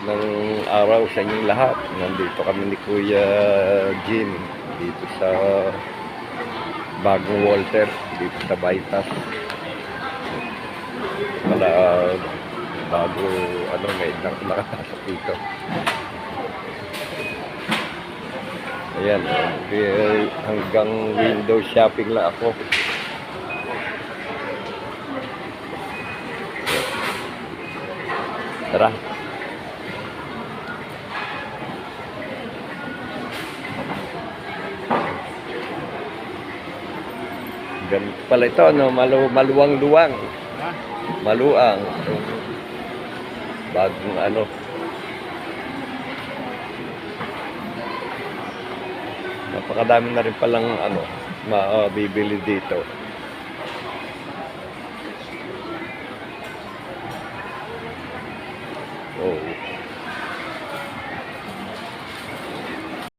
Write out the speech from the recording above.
ng araw sa inyong lahat. Nandito kami ni Kuya Jim dito sa Bagong Walter, dito sa Bypass. Wala bago may nakapasok dito. Ayan, hanggang window shopping lang ako. Tara. Ganito pala ito, no? Maluwang-luwang. Maluang. Bagong napakadami na rin palang mabibili dito.